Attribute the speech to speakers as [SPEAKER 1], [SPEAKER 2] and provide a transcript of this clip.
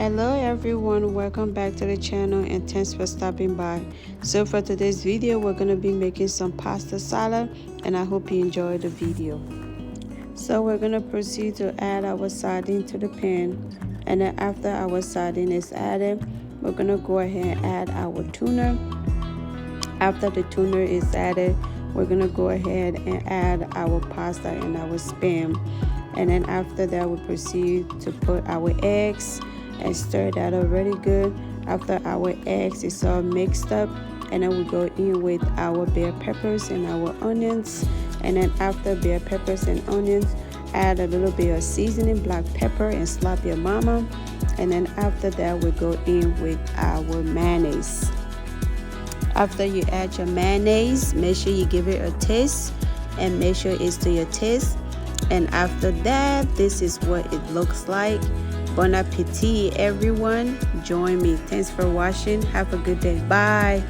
[SPEAKER 1] Hello everyone, welcome back to the channel and thanks for stopping by. So for today's video, we're going to be making some pasta salad and I hope you enjoy the video. So we're going to proceed to add our sardine to the pan, and then after our sardine is added, we're going to go ahead and add our tuna. After the tuna is added, we're going to go ahead and add our pasta and our spam, and then after that we proceed to put our eggs and stir that up really good. After our eggs is all mixed up, and then we go in with our bell peppers and our onions, and then after bell peppers and onions, add a little bit of seasoning, black pepper and slap your mama, and then after that we go in with our mayonnaise. After you add your mayonnaise, make sure you give it a taste and make sure it's to your taste. And after that, this is what it looks like. Bon appetit everyone. Join me. Thanks for watching. Have a good day. Bye.